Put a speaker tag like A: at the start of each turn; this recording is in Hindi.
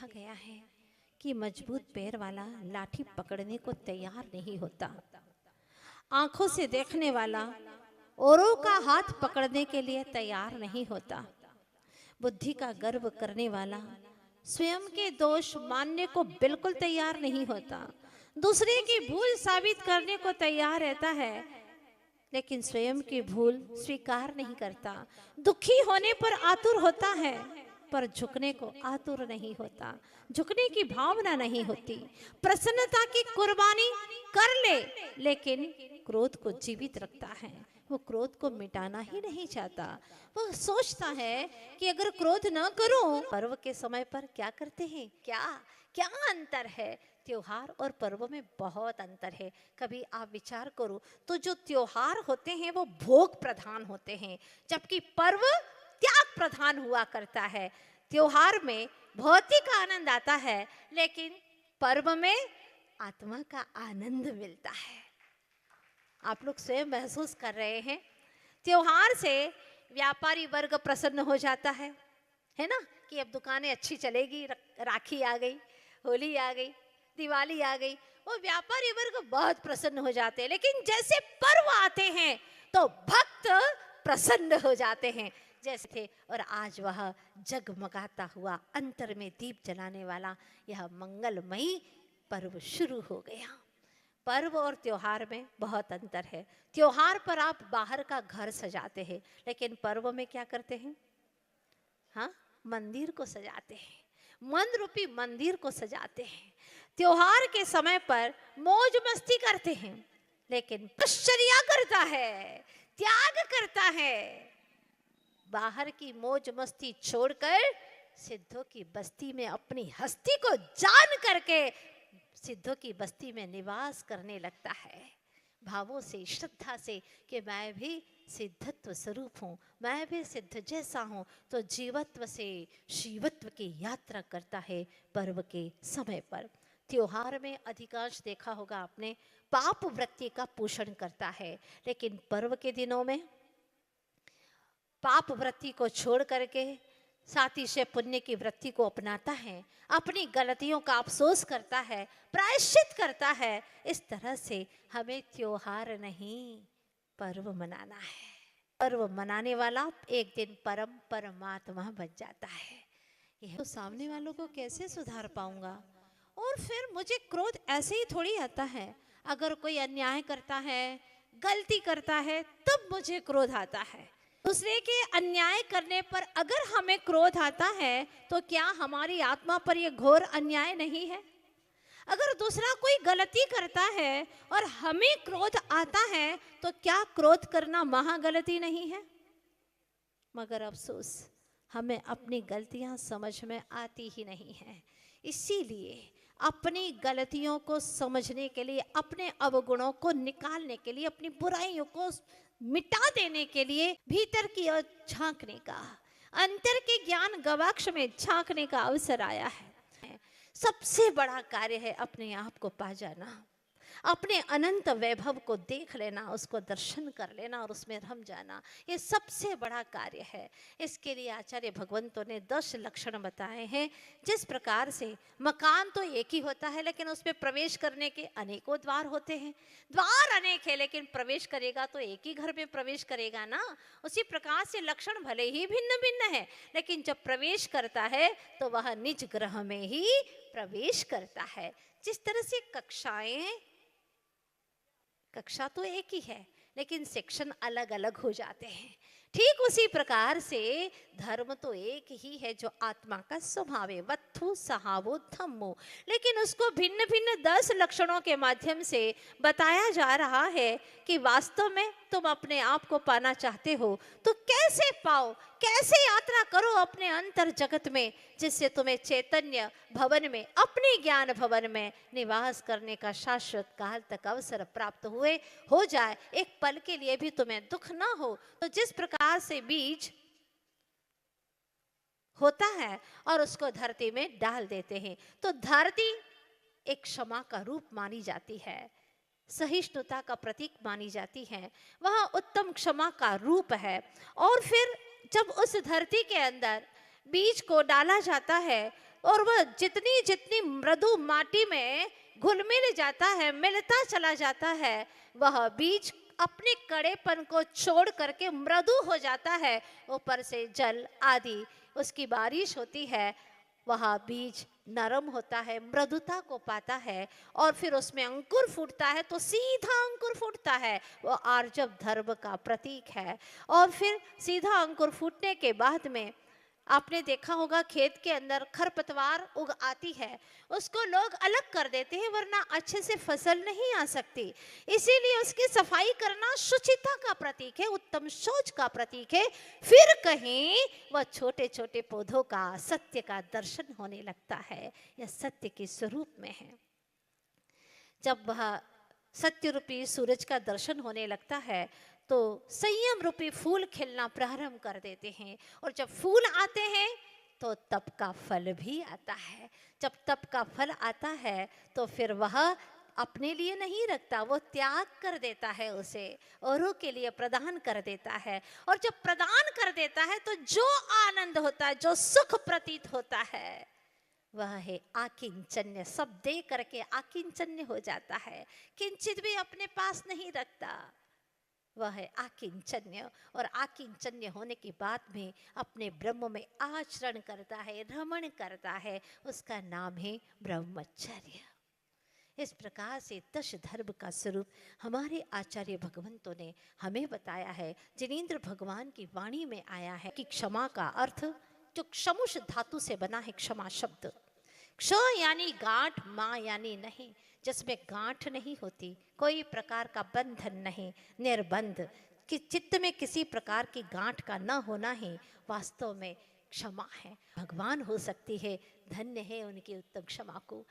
A: गया है कि मजबूत पैर वाला लाठी पकड़ने को तैयार नहीं होता। आंखों से देखने वाला औरों का हाथ पकड़ने के लिए तैयार नहीं होता। बुद्धि का गर्व करने वाला स्वयं के दोष मानने को बिल्कुल तैयार नहीं होता। दूसरे की भूल साबित करने को तैयार रहता है, लेकिन स्वयं की भूल स्वीकार नहीं करता। दुखी होने पर आतुर होता है, पर झुकने को आतुर नहीं होता। झुकने की भावना नहीं होती। प्रसन्नता की कुर्बानी कर ले, लेकिन क्रोध को जीवित रखता है। वो क्रोध को मिटाना ही नहीं चाहता। वो सोचता है कि अगर क्रोध न करूं, पर्व के समय पर क्या करते हैं, क्या क्या अंतर है। त्योहार और पर्व में बहुत अंतर है। कभी आप विचार करो तो जो त्योहार होते हैं वो भोग प्रधान होते हैं, जबकि पर्व त्याग प्रधान हुआ करता है। त्योहार में भौतिक आनंद आता है, लेकिन पर्व में आत्मा का आनंद मिलता है। आप लोग स्वयं महसूस कर रहे हैं। त्योहार से व्यापारी वर्ग प्रसन्न हो जाता है ना, कि अब दुकानें अच्छी चलेगी। राखी आ गई, होली आ गई, दिवाली आ गई, वो व्यापारी वर्ग बहुत प्रसन्न हो जाते हैं। लेकिन जैसे पर्व आते हैं तो भक्त प्रसन्न हो जाते हैं जैसे थे। और आज वह जगमगाता हुआ अंतर में दीप जलाने वाला यह मंगलमयी पर्व शुरू हो गया। पर्व और त्योहार में बहुत अंतर है। त्योहार पर आप बाहर का घर सजाते हैं, लेकिन पर्व में क्या करते हैं? हाँ, मंदिर को सजाते हैं। मन रूपी मंदिर को सजाते हैं। त्योहार के समय पर मौज मस्ती करते हैं, लेकिन तपश्चर्या करता है, त्याग करता है। बाहर की मौज मस्ती छोड़कर सिद्धों की बस्ती में अपनी हस्ती को जान करके सिद्धों की बस्ती में निवास करने लगता है, भावों से, श्रद्धा से कि मैं भी सिद्धत्व स्वरूप हूँ, मैं भी सिद्ध जैसा हूँ। तो जीवत्व से शिवत्व की यात्रा करता है पर्व के समय पर। त्योहार में अधिकांश देखा होगा आपने, पाप वृत्ति का पोषण करता है, लेकिन पर्व के दिनों में पाप वृत्ति को छोड़ करके साथी से पुण्य की वृत्ति को अपनाता है, अपनी गलतियों का अफसोस करता है, प्रायश्चित करता है। इस तरह से हमें त्योहार नहीं पर्व मनाना है। पर्व मनाने वाला एक दिन परम परमात्मा बन जाता है। यह तो सामने वालों को कैसे सुधार पाऊंगा? और फिर मुझे क्रोध ऐसे ही थोड़ी आता है। अगर कोई अन्याय करता है, गलती करता है, तब मुझे क्रोध आता है। दूसरे के अन्याय करने पर अगर हमें क्रोध आता है, तो क्या हमारी आत्मा पर यह घोर अन्याय नहीं है? अगर दूसरा कोई गलती करता है और हमें क्रोध आता है, तो क्या क्रोध करना महागलती नहीं है? मगर अफसोस, हमें अपनी गलतियां समझ में आती ही नहीं है। इसीलिए अपनी गलतियों को समझने के लिए, अपने अवगुणों को निकालने के लिए, अपनी बुराइयों को मिटा देने के लिए भीतर की ओर झांकने का, अंतर के ज्ञान गवाक्ष में झांकने का अवसर आया है। सबसे बड़ा कार्य है अपने आप को पा जाना, अपने अनंत वैभव को देख लेना, उसको दर्शन कर लेना और उसमें रम जाना। ये सबसे बड़ा कार्य है। इसके लिए आचार्य भगवंतों ने 10 लक्षण बताए हैं। जिस प्रकार से मकान तो एक ही होता है, लेकिन उसमें प्रवेश करने के अनेकों द्वार होते हैं। द्वार अनेक है, लेकिन प्रवेश करेगा तो एक ही घर में प्रवेश करेगा ना। उसी प्रकार से लक्षण भले ही भिन्न भिन्न है, लेकिन जब प्रवेश करता है तो वह निज ग्रह में ही प्रवेश करता है। जिस तरह से कक्षा तो एक ही है, लेकिन सेक्शन अलग अलग हो जाते हैं। ठीक उसी प्रकार से धर्म तो एक ही है, जो आत्मा का स्वभाव है, वत्थु सहावो धम्मो, लेकिन उसको भिन्न भिन्न 10 लक्षणों के माध्यम से बताया जा रहा है कि वास्तव में तुम अपने आप को पाना चाहते हो तो कैसे पाओ, कैसे यात्रा करो अपने अंतर जगत में, जिससे तुम्हें चैतन्य भवन में, अपने ज्ञान भवन में निवास करने का शाश्वत काल तक अवसर प्राप्त हो जाए, एक पल के लिए भी तुम्हें दुख ना हो। तो जिस प्रकार से बीज होता है और उसको धरती में डाल देते हैं, तो धरती एक क्षमा का रूप मानी जाती है, सहिष्णुता का प्रतीक मानी जाती है, वह उत्तम क्षमा का रूप है। और फिर जब उस धरती के अंदर बीज को डाला जाता है और वह जितनी जितनी मृदु माटी में घुल मिल जाता है, मिलता चला जाता है, वह बीज अपने कड़ेपन को छोड़ करके मृदु हो जाता है। ऊपर से जल आदि उसकी बारिश होती है, वह बीज नरम होता है, मृदुता को पाता है और फिर उसमें अंकुर फूटता है। तो सीधा अंकुर फूटता है, वो आर्जव धर्म का प्रतीक है। और फिर सीधा अंकुर फूटने के बाद में आपने देखा होगा खेत के अंदर खरपतवार उग आती है, उसको लोग अलग कर देते हैं, वरना अच्छे से फसल नहीं आ सकती। इसीलिए उसकी सफाई करना शुचिता का प्रतीक है, उत्तम सोच का प्रतीक है। फिर कहीं वह छोटे छोटे पौधों का सत्य का दर्शन होने लगता है, यह सत्य के स्वरूप में है। जब वह सत्य रूपी सूरज का दर्शन होने लगता है तो संयम रूपी फूल खिलना प्रारंभ कर देते हैं, और जब फूल आते हैं तो तप का फल भी आता है। जब तप का फल आता है तो फिर वह अपने लिए नहीं रखता, वो त्याग कर देता है, उसे औरों के लिए प्रदान कर देता है। और जब प्रदान कर देता है तो जो आनंद होता है, जो सुख प्रतीत होता है, वह है आकिंचन्य। सब दे करके आकिंचन्य हो जाता है, किंचित भी अपने पास नहीं रखता, वह है आकिंचन्य। और आकिंचन्य होने के बाद में अपने ब्रह्म में आचरण करता है, रमण करता है, उसका नाम है ब्रह्मचर्य। इस प्रकार से दश धर्म का स्वरूप हमारे आचार्य भगवंतों ने हमें बताया है। जिनेंद्र भगवान की वाणी में आया है कि क्षमा का अर्थ, जो क्षमुष धातु से बना है क्षमा शब्द, क्ष यानी गांठ, माँ यानी नहीं, जिसमें गांठ नहीं होती, कोई प्रकार का बंधन नहीं, निर्बंध, कि चित्त में किसी प्रकार की गांठ का न होना ही वास्तव में क्षमा है। भगवान हो सकती है, धन्य है उनकी उत्तम क्षमा को।